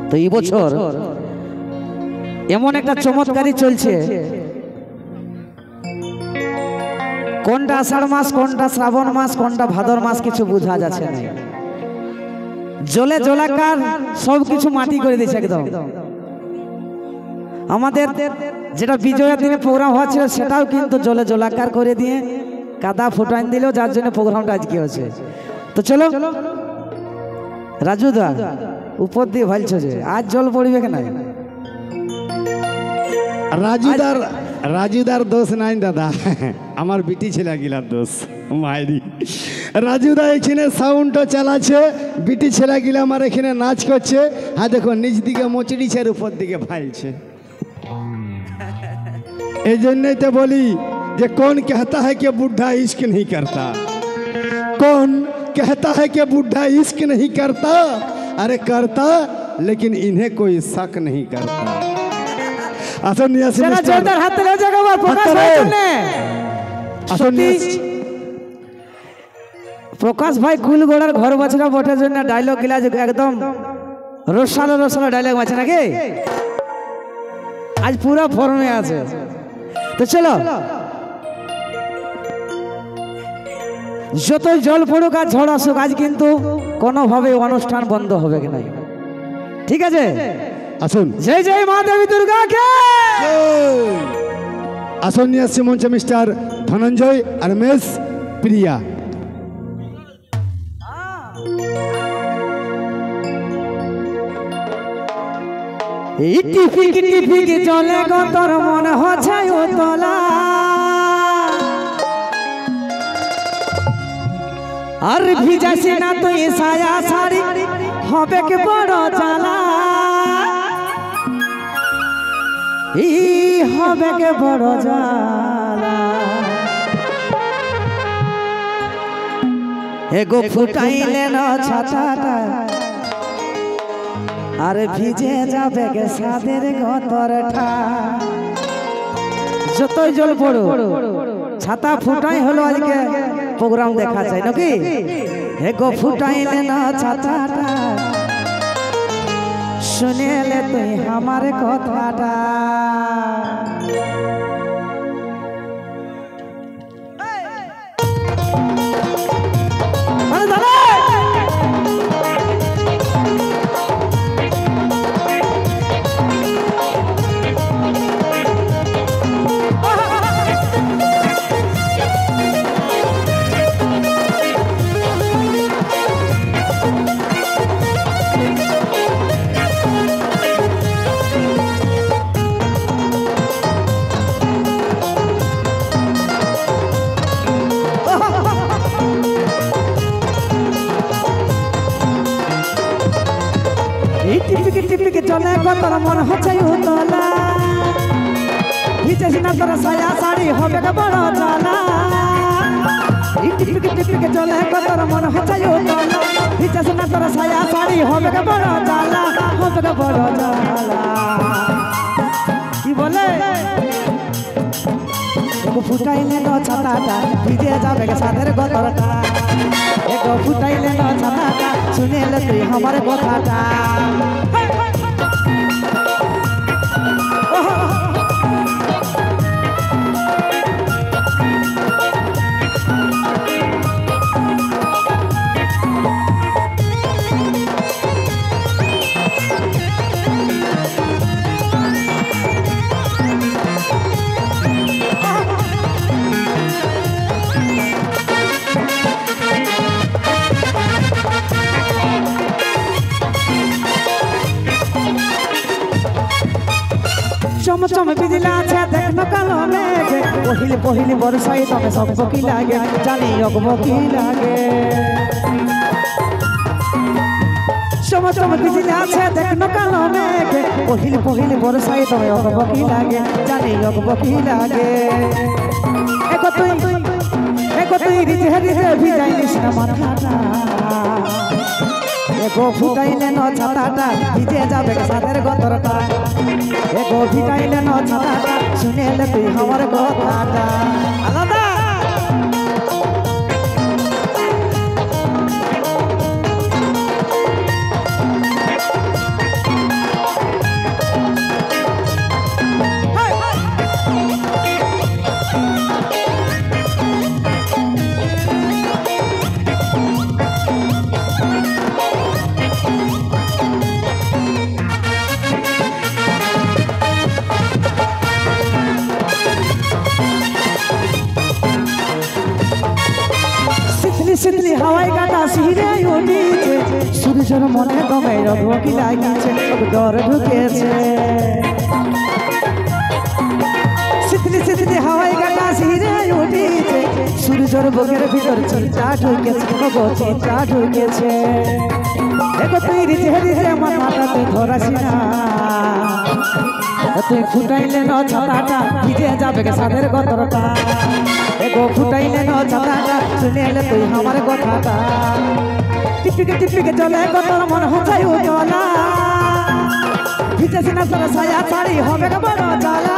তো এই বছর এমন একটা চমৎকারই চলছে, কোনটা আষাঢ় মাস, কোনটা শ্রাবণ মাস, কোনটা ভাদর মাস কিছু বোঝা যাচ্ছে না। জলে জলাকার সবকিছু মাটি করে দিয়েছে একদম। আমাদের যেটা বিজয়ের দিনে প্রোগ্রাম হচ্ছিল সেটাও কিন্তু জলে জলাকার করে দিয়ে কাদা ফুটান দিল, যার জন্য প্রোগ্রামটা আজকে হচ্ছে। তো চলো রাজুদা উপর দিয়ে ভালছো যে আজ জল পড়বে কেন? রাজুদার দোষ নাই দাদা, আমার বিটি ছেলে গিলার দোষ। মায়েরি রাজুদা এখানে সাউন্ডটা চালাচ্ছে, বিটি ছেলে গিলা আমার এখানে নাচ করছে। হ্যাঁ দেখো নিচ দিকে মোচড়িছে, উপর দিকে ভাইছে। এই জন্যই তো বলি যে কোন कहता है कि बुढ़ा इश्क नहीं करता, कौन कहता है कि बुढ़ा इश्क नहीं करता, अरे करता लेकिन इन्हें कोई शक नहीं करता। আসুন নিয়ে আসুন, জোরদার হাত তালি জায়গা বল প্রকাশ ভাই জন্য। আসুন প্রকাশ ভাই কুলগোড়ার ঘর বাছরা বটার জন্য ডায়লগ গিলা একদম রসালো রসালো ডায়লগ আছে নাকি? আজ পুরো ফর্মে আছে। তো চলো যতই জল পড়ুক আর ঝড় আসুক, আজ কিন্তু কোনোভাবে অনুষ্ঠান বন্ধ হবে না, ঠিক আছে? আসুন জয় জয় মা দেবী দুর্গাকে। আসুন নিয়ে আসছি মঞ্চে মিস্টার ধনঞ্জয় আর মিস প্রিয়া। এই টিপিক টিপিক চলে গো তোর মন হচ্ছে উতলা, আর ভিজাসি না তুই সায়া শাড়ি হবে কে বড় জ্বালা, হবে কে বড় জ্বালা। এগো ফুটাইলে না ছাতাটা, আর ভিজে যাবে গে সাদের গতরটা। যতই জল পড়ো ছাতা ফুটাই হলো আজকে প্রোগ্রাম দেখা যায় নাকি? এগো ফুটাইলে না ছাতাটা, শুনেলে তুই আমার কথাটা। টিপিকে টিপিকে চলে গো তোর মন হচ্ছে উতলা, ভিজেছি না তোর সায়া শাড়ি হবে গে বড় জ্বালা। টিপিকে টিপিকে চলে গো তোর মন হচ্ছে উতলা, ভিজেছি না তোর সায়া শাড়ি হবে গে বড় জ্বালা, হবে গে বড় জ্বালা। কি বলে? এগো ফুটাইলে ন ছাতাটা, ভিজে যাবে গে সাদের গতরটা। এগো ফুটাইলে ন ছাতাটা, শুনেলে তুই আমার কথাটা। চমচম বিজলা আছে দেখনো কালো মেঘ, পহিল পহিল বর্ষায় তবে সব কি লাগে, জানি অগম কি লাগে। চমচম বিজলা আছে দেখনো কালো মেঘ, পহিল পহিল বর্ষায় তবে অগম কি লাগে, জানি অগম কি লাগে। একো তুই রিজে রিজে ভিজাইলিস না মাথাটা, এগো ফুটাইলে ন ছাতাটা, ভিজে যাবে সাদের গতরটা। এগো ভিটাইলে ন ছাতাটা, শুনেলে তুই আমার কথাটা। আলাদা তোর মনে দমে রঘব কি লাগিয়েছে ডর ঢুকেছে শীতলি শীতলি হাওয়াই গাটা সিরে উঠেছে সূর্যর বুকের ভিতর চিন্তা ঢুকেছে গো চিন্তা ঢুকেছে এগো তুই রিজে রিজে মাথাটা তুই ধরাসি না তুই ফুটাইলে ন ছাতাটা ভিজে যাবে গে সাদের গতরটা এগো ফুটাইলে ন ছাতাটা শুনে এলে তুই আমার কথাটা টিপিকে টিপিকে চলে গতর মন হচাই উজলা ভিজেছি না তোর সায়া শাড়ি হবে গে বড় জ্বালা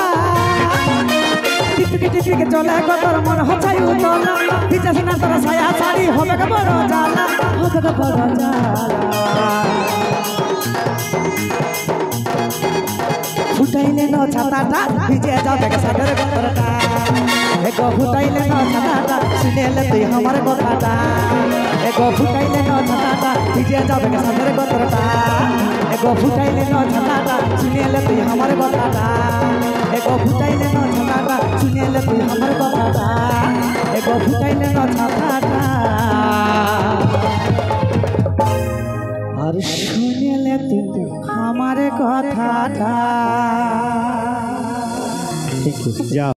টিপিকে টিপিকে চলে গতর মন হচাই উজলা ভিজেছি না তোর সায়া শাড়ি হবে গে বড় জ্বালা হবে গে বড় জ্বালা ফুটাইলে ন ছাতাটা ভিজে যাবে গে সাদের গতরটা এগো ফুটাইলে ন ছাতাটা শুনে এলে তুই আমার কথাটা এগো ফুটাইলে ন ছাতাটা ভিজে যাবে গে সাদের গতরটা এগো ফুটাইলে ন ছাতাটা শুনে এলে তুই আমার কথাটা এগো ফুটাইলে ন ছাতাটা শুনে এলে তুই আমার কথাটা এগো ফুটাইলে ন ছাতাটা আর শুনেলে তুই আমার কথাটা যা